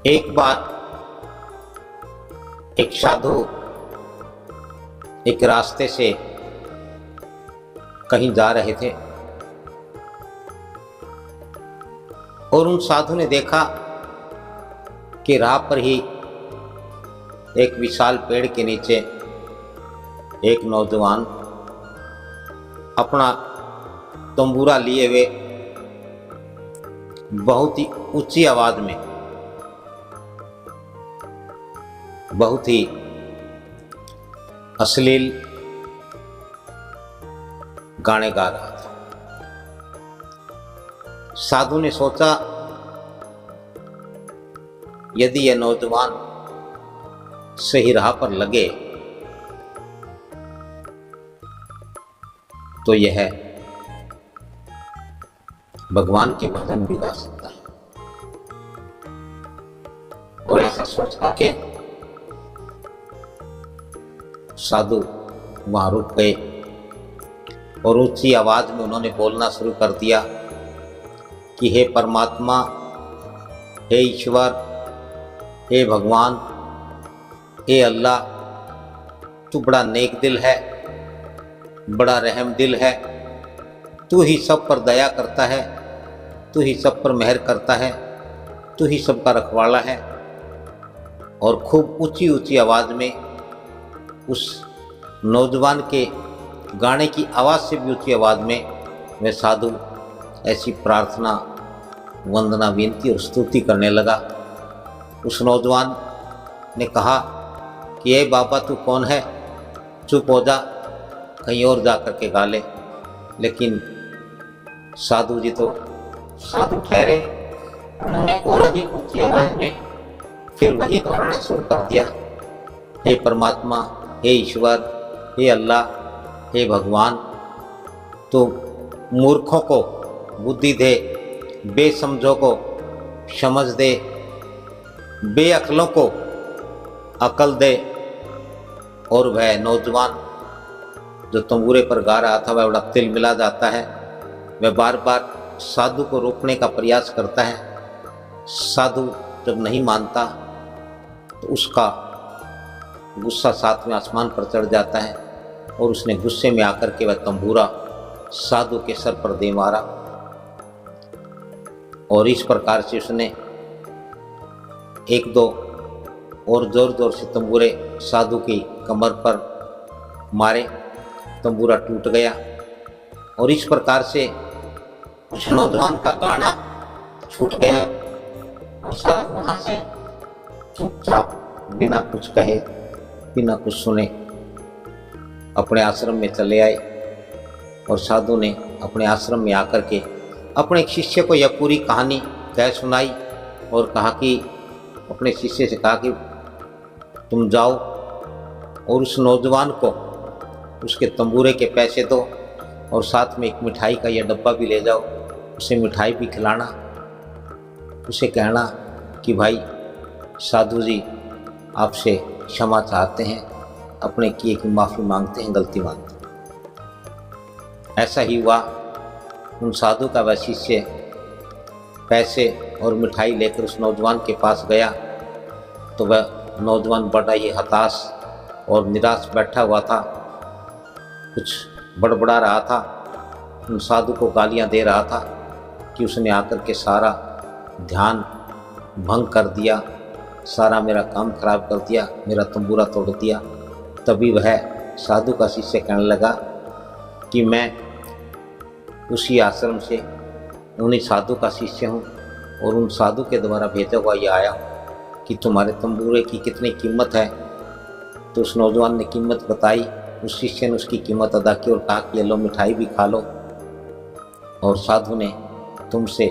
एक बार एक साधु एक रास्ते से कहीं जा रहे थे और उन साधु ने देखा कि राह पर ही एक विशाल पेड़ के नीचे एक नौजवान अपना तंबूरा लिए हुए बहुत ही ऊंची आवाज में बहुत ही अश्लील गाने गा रहा था। साधु ने सोचा, यदि यह नौजवान सही राह पर लगे तो यह भगवान के भजन भी गा सकता है। और ऐसा सोच के साधु वहां रुक गए और ऊंची आवाज में उन्होंने बोलना शुरू कर दिया कि हे परमात्मा, हे ईश्वर, हे भगवान, हे अल्लाह, तू बड़ा नेक दिल है, बड़ा रहम दिल है, तू ही सब पर दया करता है, तू ही सब पर मेहर करता है, तू ही सबका रखवाला है। और खूब ऊंची ऊंची आवाज में उस नौजवान के गाने की आवाज़ से भी ऊंची आवाज़ में वह साधु ऐसी प्रार्थना, वंदना, विनती और स्तुति करने लगा। उस नौजवान ने कहा कि ये बाबा तू कौन है, चुप हो जा, कहीं और जा कर के गा ले। लेकिन साधु जी तो साधु ठहरे, उन्होंने और भी ऊंची आवाज़ में फिर वही गाना शुरू कर दिया, हे परमात्मा, हे ईश्वर, हे अल्लाह, हे भगवान, तो मूर्खों को बुद्धि दे, बेसमझों को समझ दे, बेअक्लों को अकल दे। और वह नौजवान जो तंबूरे पर गा रहा था वह बड़ा तिल मिला जाता है। वह बार बार साधु को रोकने का प्रयास करता है। साधु जब नहीं मानता तो उसका गुस्सा सातवें आसमान पर चढ़ जाता है और उसने गुस्से में आकर के वह तंबूरा साधु के सर पर दे मारा। और इस प्रकार से उसने एक दो और जोर जोर से तंबूरे साधु की कमर पर मारे, तंबूरा टूट गया। और इस प्रकार से उस नौजवान का गाना छूट गया। साधु वहां से चुपचाप बिना कुछ कहे, बिना कुछ सुने अपने आश्रम में चले आए। और साधु ने अपने आश्रम में आकर के अपने शिष्य को यह पूरी कहानी कह सुनाई और कहा कि अपने शिष्य से कहा कि तुम जाओ और उस नौजवान को उसके तंबूरे के पैसे दो और साथ में एक मिठाई का यह डब्बा भी ले जाओ, उसे मिठाई भी खिलाना। उसे कहना कि भाई साधु जी आपसे क्षमा चाहते हैं, अपने किए की माफ़ी मांगते हैं, गलती मांगते हैं। ऐसा ही हुआ। उन साधु का वह शिष्य पैसे और मिठाई लेकर उस नौजवान के पास गया तो वह नौजवान बड़ा ही हताश और निराश बैठा हुआ था, कुछ बड़बड़ा रहा था, उन साधु को गालियां दे रहा था कि उसने आकर के सारा ध्यान भंग कर दिया, सारा मेरा काम खराब कर दिया, मेरा तंबूरा तोड़ दिया। तभी वह साधु का शिष्य कहने लगा कि मैं उसी आश्रम से उन्हीं साधु का शिष्य हूँ और उन साधु के द्वारा भेजा हुआ ये आया हूँ कि तुम्हारे तंबूरे की कितनी कीमत है। तो उस नौजवान ने कीमत बताई, उस शिष्य ने उसकी कीमत अदा की और कहा कि ये लो मिठाई भी खा लो। और साधु ने तुमसे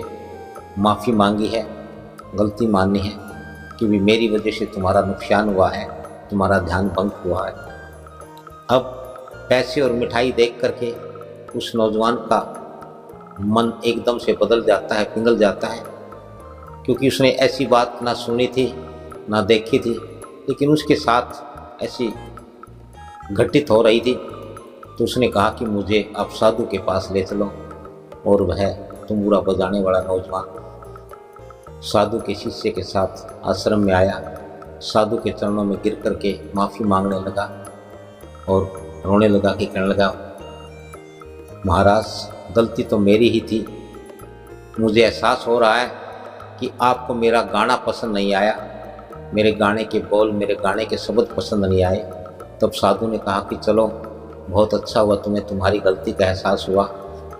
माफ़ी मांगी है, गलती मानी है कि भी मेरी वजह से तुम्हारा नुकसान हुआ है, तुम्हारा ध्यान भंग हुआ है। अब पैसे और मिठाई देख करके उस नौजवान का मन एकदम से बदल जाता है, पिघल जाता है, क्योंकि उसने ऐसी बात ना सुनी थी ना देखी थी, लेकिन उसके साथ ऐसी घटित हो रही थी। तो उसने कहा कि मुझे आप साधु के पास ले चलो। और वह तंबूरा बजाने वाला नौजवान साधु के शिष्य के साथ आश्रम में आया। साधु के चरणों में गिर करके माफ़ी मांगने लगा और रोने लगा कि कहने लगा, महाराज गलती तो मेरी ही थी, मुझे एहसास हो रहा है कि आपको मेरा गाना पसंद नहीं आया, मेरे गाने के बोल, मेरे गाने के शब्द पसंद नहीं आए। तब साधु ने कहा कि चलो बहुत अच्छा हुआ, तुम्हें तुम्हारी गलती का एहसास हुआ।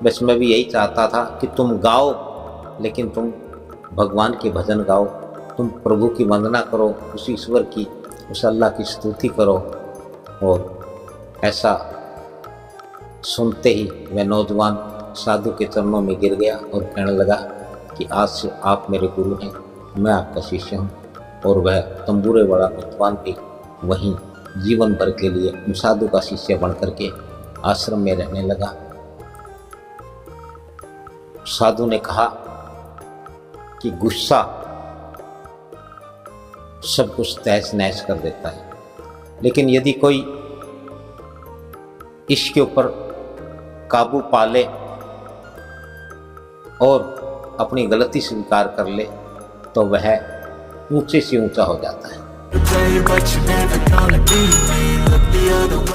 बस मैं भी यही चाहता था कि तुम गाओ, लेकिन तुम भगवान के भजन गाओ, तुम प्रभु की वंदना करो, उस ईश्वर की, उस अल्लाह की स्तुति करो। और ऐसा सुनते ही वह नौजवान साधु के चरणों में गिर गया और कहने लगा कि आज से आप मेरे गुरु हैं, मैं आपका शिष्य हूँ। और वह तंबूरे वाला नौजवान भी वहीं जीवन भर के लिए साधु का शिष्य बन करके आश्रम में रहने लगा। साधु ने कहा कि गुस्सा सब कुछ तहस नहस कर देता है, लेकिन यदि कोई इसके ऊपर काबू पा ले और अपनी गलती स्वीकार कर ले तो वह ऊंचे से ऊंचा हो जाता है।